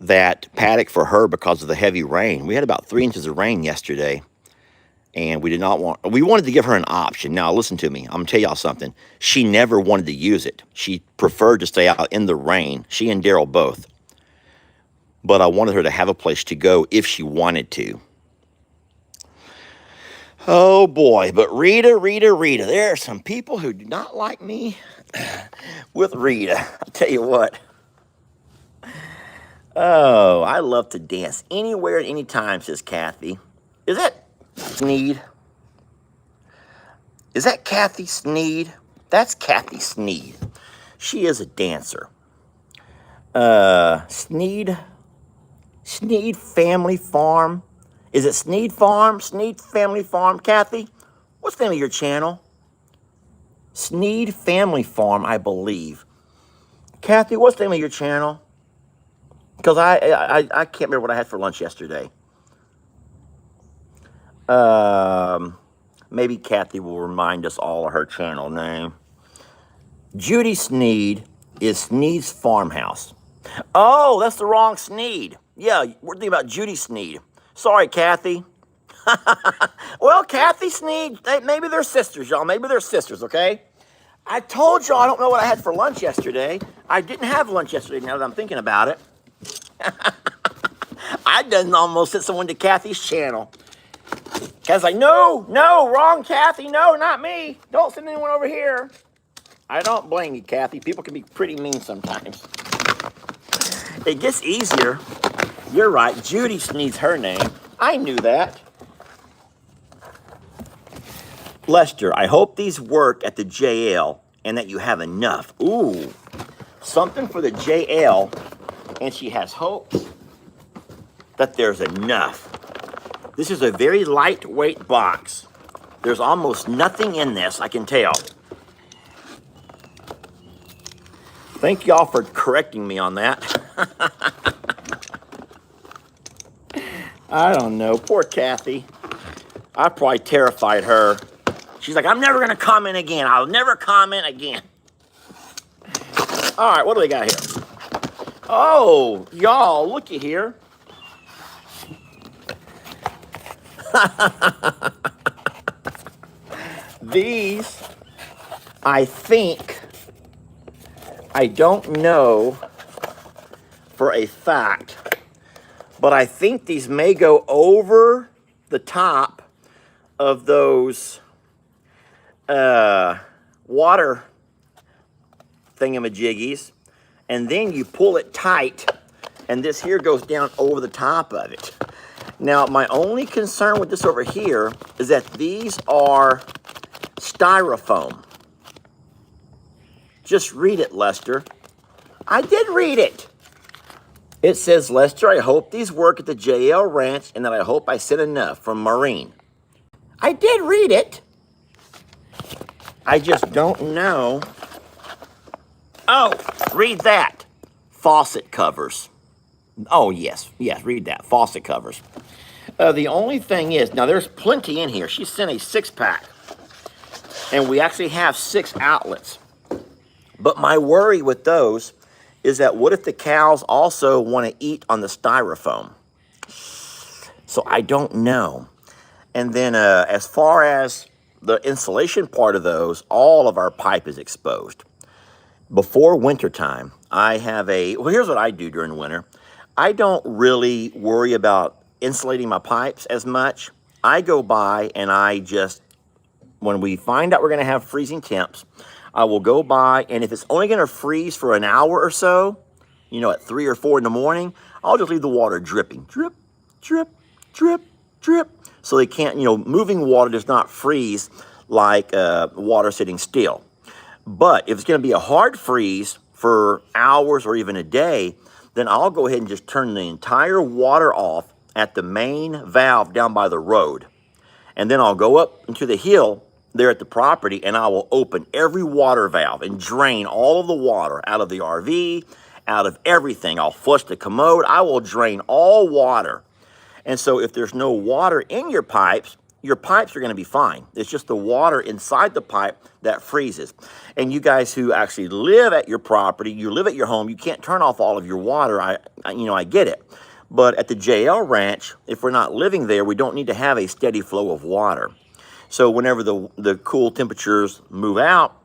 that paddock for her because of the heavy rain. We had about 3 inches of rain yesterday, and we wanted to give her an option. Now, listen to me. I'm going to tell y'all something. She never wanted to use it. She preferred to stay out in the rain, she and Daryl both. But I wanted her to have a place to go if she wanted to. Oh, boy. But Rita, there are some people who do not like me with Rita. I'll tell you what. Oh, I love to dance anywhere at any time, says Kathy. Is that Sneed? Is that Kathy Sneed? That's Kathy Sneed. She is a dancer. Sneed Family Farm. Is it Sneed Farm? Sneed Family Farm, Kathy? What's the name of your channel? Sneed Family Farm, I believe. Kathy, what's the name of your channel? Because I can't remember what I had for lunch yesterday. Maybe Kathy will remind us all of her channel name. Judy Sneed is Sneed's Farmhouse. Oh, that's the wrong Sneed. Yeah, we're thinking about Judy Sneed. Sorry, Kathy. Well, Kathy Sneed, maybe they're sisters, y'all. Maybe they're sisters, okay? I told y'all I don't know what I had for lunch yesterday. I didn't have lunch yesterday now that I'm thinking about it. I done almost sent someone to Kathy's channel. Kathy's like, no, wrong Kathy. No, not me. Don't send anyone over here. I don't blame you, Kathy. People can be pretty mean sometimes. It gets easier. You're right. Judy needs her name. I knew that. Lester, I hope these work at the JL and that you have enough. Ooh, something for the JL, and she has hopes that there's enough. This is a very lightweight box. There's almost nothing in this, I can tell. Thank y'all for correcting me on that. I don't know, poor Kathy. I probably terrified her. She's like, I'm never gonna comment again. I'll never comment again. All right, what do we got here? Oh, y'all, looky here. These, I think, I don't know for a fact, but I think these may go over the top of those water thingamajiggies, and then you pull it tight, and this here goes down over the top of it. Now, my only concern with this over here is that these are styrofoam. Just read it, Lester. I did read it. It says, Lester, I hope these work at the JL Ranch and that I hope I sent enough from Maureen. I did read it. I just don't know. Oh, read that. Faucet covers. Oh, yes, read that. Faucet covers. The only thing is, now there's plenty in here. She sent a 6-pack. And we actually have 6 outlets. But my worry with those is that what if the cows also want to eat on the styrofoam? So I don't know. And then as far as the insulation part of those, all of our pipe is exposed. Before wintertime, I have well, here's what I do during winter. I don't really worry about insulating my pipes as much. I go by and I just, when we find out we're going to have freezing temps, I will go by, and if it's only going to freeze for an hour or so, you know, at 3 or 4 in the morning, I'll just leave the water dripping. Drip, drip, drip, drip. So they can't, you know, moving water does not freeze like water sitting still. But if it's going to be a hard freeze for hours or even a day, then I'll go ahead and just turn the entire water off at the main valve down by the road. And then I'll go up into the hill there at the property, and I will open every water valve and drain all of the water out of the RV, out of everything. I'll flush the commode. I will drain all water. And so if there's no water in your pipes are going to be fine. It's just the water inside the pipe that freezes. And you guys who actually live at your property, you live at your home, you can't turn off all of your water. I get it. But at the JL Ranch, if we're not living there, we don't need to have a steady flow of water. So whenever the cool temperatures move out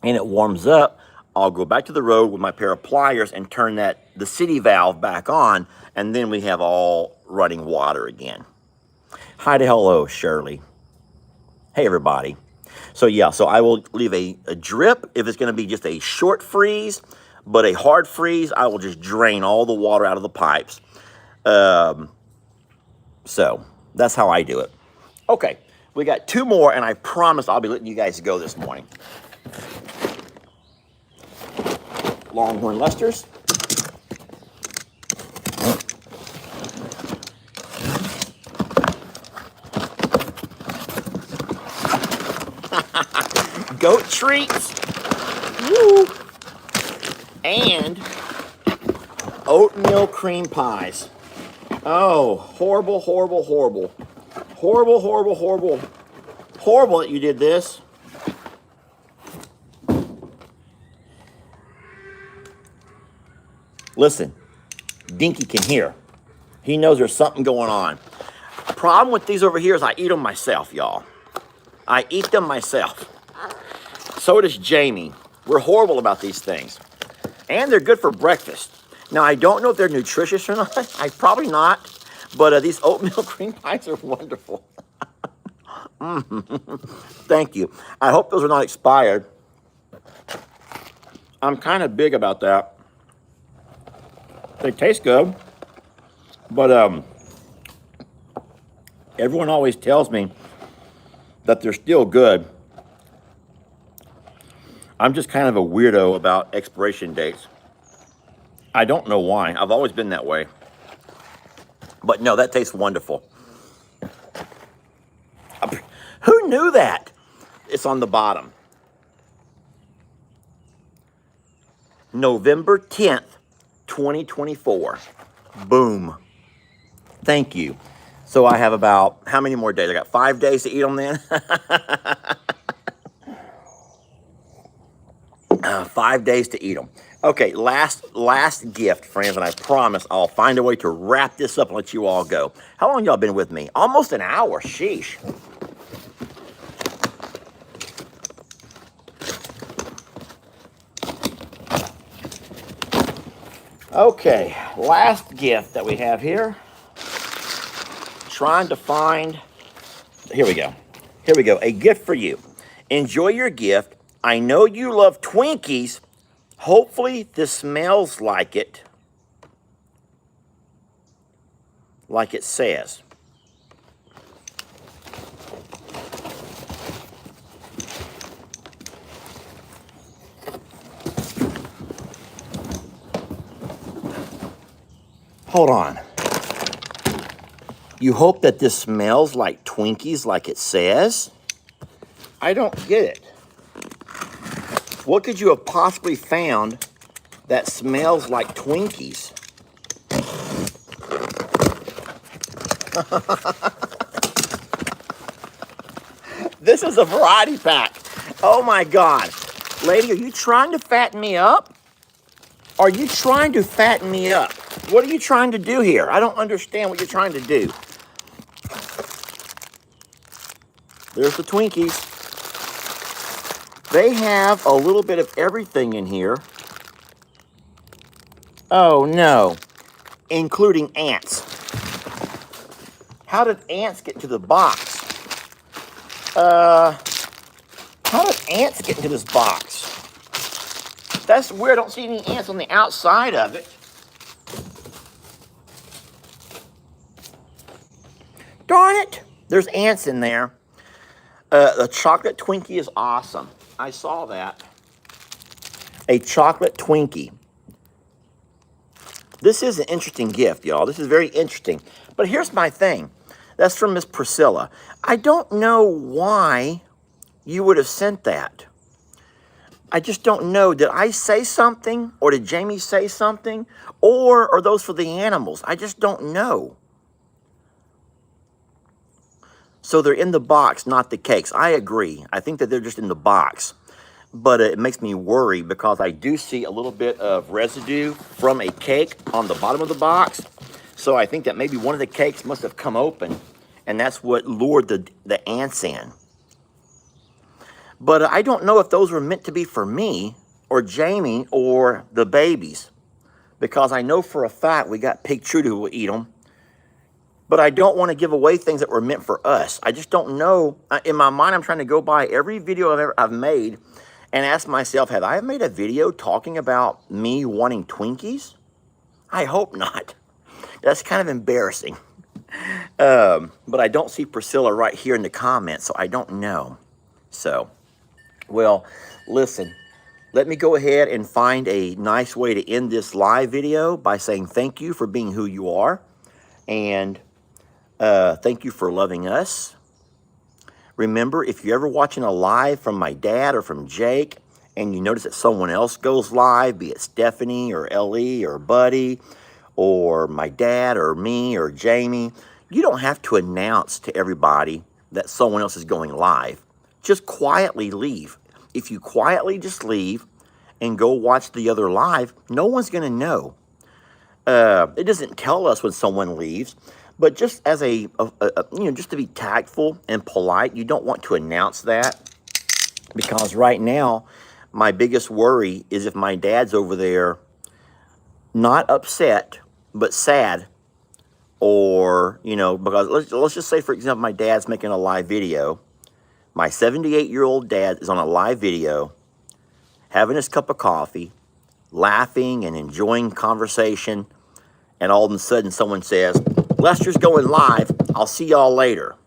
and it warms up, I'll go back to the road with my pair of pliers and turn the city valve back on, and then we have all running water again. Hi to hello, Shirley. Hey, everybody. So yeah, so I will leave a drip if it's going to be just a short freeze, but a hard freeze, I will just drain all the water out of the pipes. So that's how I do it. Okay, we got 2 more, and I promise I'll be letting you guys go this morning. Longhorn Lesters. Goat treats. Woo. And oatmeal cream pies. Oh, horrible, horrible, horrible. Horrible, horrible, horrible. Horrible that you did this. Listen, Dinky can hear. He knows there's something going on. Problem with these over here is I eat them myself, y'all. I eat them myself. So does Jamie. We're horrible about these things. And they're good for breakfast. Now, I don't know if they're nutritious or not. Probably not. But these oatmeal cream pies are wonderful. Thank you. I hope those are not expired. I'm kind of big about that. They taste good. But everyone always tells me that they're still good. I'm just kind of a weirdo about expiration dates. I don't know why. I've always been that way. But no, that tastes wonderful. Who knew that? It's on the bottom. November 10th, 2024. Boom. Thank you. So I have about, how many more days? I got 5 days to eat them then? 5 days to eat them. Okay, last gift, friends, and I promise I'll find a way to wrap this up and let you all go. How long y'all been with me? Almost an hour, sheesh. Okay, last gift that we have here. Trying to find, here we go. Here we go, a gift for you. Enjoy your gift. I know you love Twinkies. Hopefully this smells like it says. Hold on. You hope that this smells like Twinkies like it says? I don't get it. What could you have possibly found that smells like Twinkies? This is a variety pack. Oh my God. Lady, are you trying to fatten me up? Are you trying to fatten me up? What are you trying to do here? I don't understand what you're trying to do. There's the Twinkies. They have a little bit of everything in here. Oh no, including ants. How did ants get to the box? How did ants get into this box? That's weird. I don't see any ants on the outside of it. Darn it. There's ants in there. The chocolate Twinkie is awesome. I saw that. A chocolate Twinkie. This is an interesting gift, y'all. This is very interesting. But here's my thing. That's from Miss Priscilla. I don't know why you would have sent that. I just don't know. Did I say something? Or did Jamie say something? Or are those for the animals? I just don't know. So they're in the box, not the cakes. I agree. I think that they're just in the box. But it makes me worry because I do see a little bit of residue from a cake on the bottom of the box. So I think that maybe one of the cakes must have come open, and that's what lured the ants in. But I don't know if those were meant to be for me or Jamie or the babies, because I know for a fact we got Pig Trudy who will eat them. But I don't want to give away things that were meant for us. I just don't know. In my mind, I'm trying to go by every video I've made and ask myself, have I made a video talking about me wanting Twinkies? I hope not. That's kind of embarrassing. But I don't see Priscilla right here in the comments, so I don't know. So, well, listen, let me go ahead and find a nice way to end this live video by saying thank you for being who you are. And thank you for loving us. Remember, if you're ever watching a live from my dad or from Jake, and you notice that someone else goes live, be it Stephanie or Ellie or Buddy, or my dad or me or Jamie, you don't have to announce to everybody that someone else is going live. Just quietly leave. If you quietly just leave and go watch the other live, no one's going to know. It doesn't tell us when someone leaves. But just as just to be tactful and polite, you don't want to announce that, because right now, my biggest worry is if my dad's over there not upset, but sad, or, because let's just say, for example, my dad's making a live video. My 78-year-old dad is on a live video, having his cup of coffee, laughing and enjoying conversation, and all of a sudden someone says, Lester's going live. I'll see y'all later.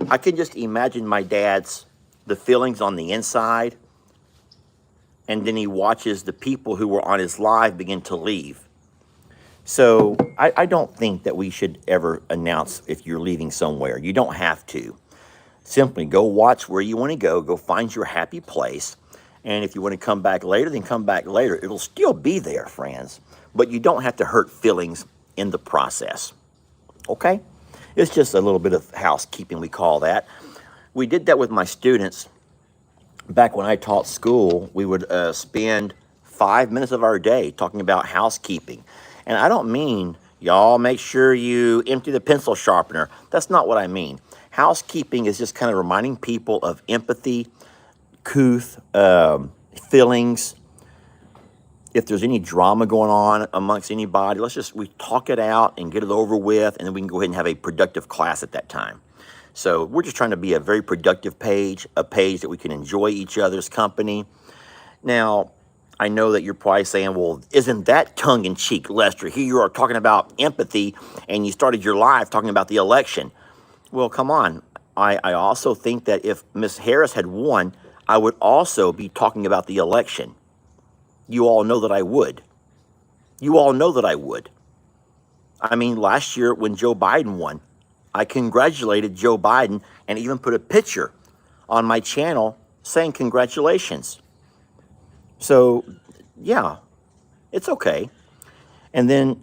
I can just imagine my the feelings on the inside, and then he watches the people who were on his live begin to leave. So I don't think that we should ever announce if you're leaving somewhere. You don't have to. Simply go watch where you want to go find your happy place, and if you want to come back later, then come back later. It'll still be there, friends. But you don't have to hurt feelings in the process, okay? It's just a little bit of housekeeping, we call that. We did that with my students. Back when I taught school, we would spend 5 minutes of our day talking about housekeeping. And I don't mean, y'all make sure you empty the pencil sharpener. That's not what I mean. Housekeeping is just kind of reminding people of empathy, couth, feelings. If there's any drama going on amongst anybody, we talk it out and get it over with, and then we can go ahead and have a productive class at that time. So we're just trying to be a very productive page, a page that we can enjoy each other's company. Now, I know that you're probably saying, well, isn't that tongue-in-cheek, Lester? Here you are talking about empathy, and you started your live talking about the election. Well, come on. I also think that if Miss Harris had won, I would also be talking about the election. You all know that I would. You all know that I would. I mean, last year when Joe Biden won, I congratulated Joe Biden and even put a picture on my channel saying congratulations. So, yeah, it's okay. And then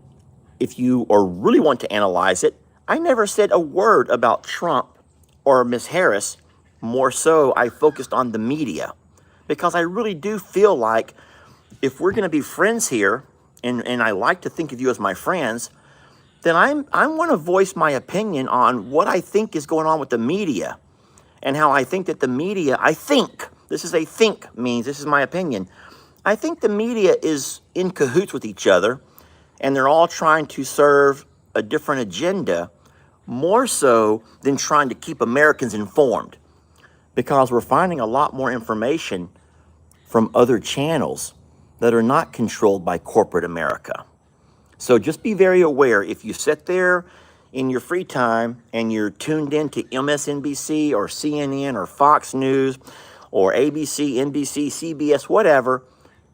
if you really want to analyze it, I never said a word about Trump or Miss Harris. More so, I focused on the media, because I really do feel like if we're going to be friends here, and I like to think of you as my friends, then I want to voice my opinion on what I think is going on with the media, and how I think that the media, this is my opinion. I think the media is in cahoots with each other, and they're all trying to serve a different agenda, more so than trying to keep Americans informed, because we're finding a lot more information from other channels that are not controlled by corporate America. So just be very aware. If you sit there in your free time and you're tuned in to MSNBC or CNN or Fox News or ABC, NBC, CBS, whatever,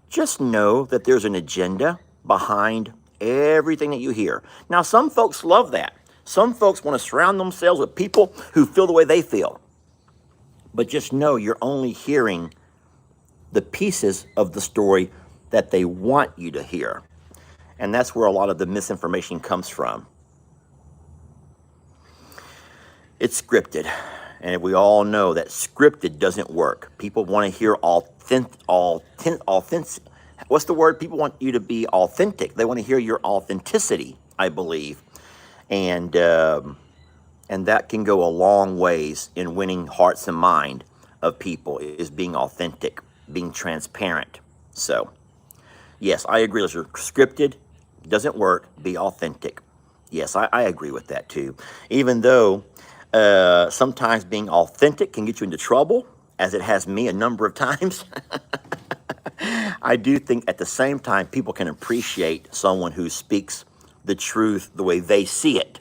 just know that there's an agenda behind everything that you hear. Now, some folks love that. Some folks want to surround themselves with people who feel the way they feel. But just know you're only hearing the pieces of the story that they want you to hear. And that's where a lot of the misinformation comes from. It's scripted. And we all know that scripted doesn't work. People want to hear authentic. What's the word? People want you to be authentic. They want to hear your authenticity, I believe. And that can go a long ways in winning hearts and mind of people, is being authentic, being transparent. So, yes, I agree. It's scripted, doesn't work. Be authentic. Yes, I agree with that too. Even though sometimes being authentic can get you into trouble, as it has me a number of times. I do think at the same time people can appreciate someone who speaks the truth the way they see it,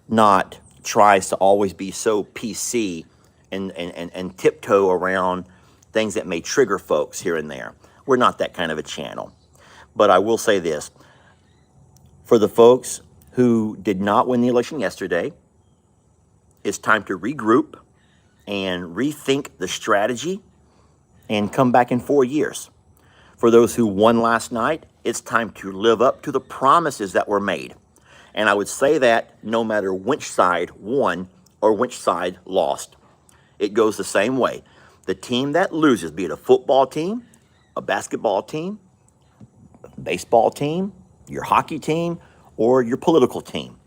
not tries to always be so PC and tiptoe around things that may trigger folks here and there. We're not that kind of a channel. But I will say this, for the folks who did not win the election yesterday, it's time to regroup and rethink the strategy and come back in 4 years. For those who won last night, it's time to live up to the promises that were made. And I would say that no matter which side won or which side lost, it goes the same way. The team that loses, be it a football team, a basketball team, baseball team, your hockey team, or your political team,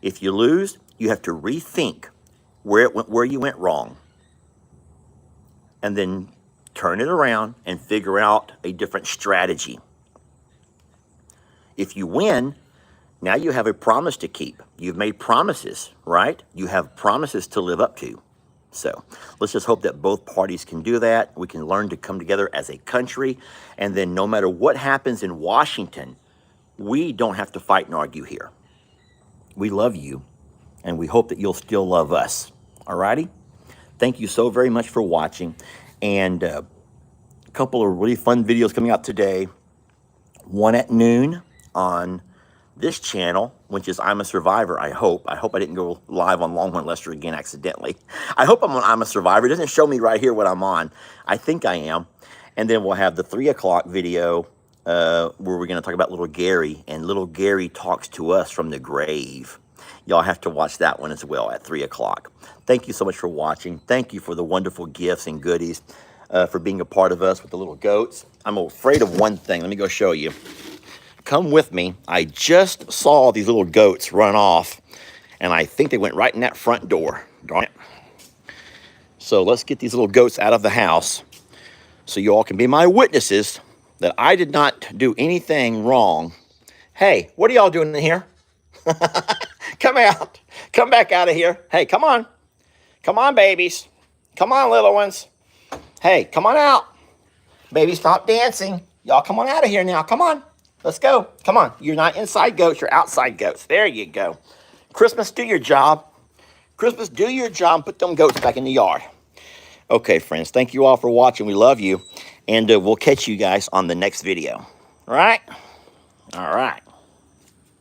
if you lose, you have to rethink where you went wrong, and then turn it around and figure out a different strategy. If you win, now you have a promise to keep. You've made promises, right? You have promises to live up to. So let's just hope that both parties can do that. We can learn to come together as a country. And then no matter what happens in Washington, we don't have to fight and argue here. We love you, and we hope that you'll still love us. All righty? Thank you so very much for watching. And a couple of really fun videos coming out today. One at noon on this channel, which is I'm a Survivor, I hope. I hope I didn't go live on Longhorn Lester again accidentally. I hope I'm on I'm a Survivor. It doesn't show me right here what I'm on. I think I am. And then we'll have the 3 o'clock video where we're going to talk about little Gary. And little Gary talks to us from the grave. Y'all have to watch that one as well at 3 o'clock. Thank you so much for watching. Thank you for the wonderful gifts and goodies, for being a part of us with the little goats. I'm afraid of one thing. Let me go show you. Come with me. I just saw these little goats run off, and I think they went right in that front door. Darn it. So let's get these little goats out of the house so you all can be my witnesses that I did not do anything wrong. Hey, what are y'all doing in here? Come out. Come back out of here. Hey, come on. Come on, babies. Come on, little ones. Hey, come on out. Baby, stop dancing. Y'all come on out of here now. Come on. Let's go. Come on. You're not inside goats. You're outside goats. There you go. Christmas, do your job. Christmas, do your job. Put them goats back in the yard. Okay, friends. Thank you all for watching. We love you. And we'll catch you guys on the next video. All right? All right.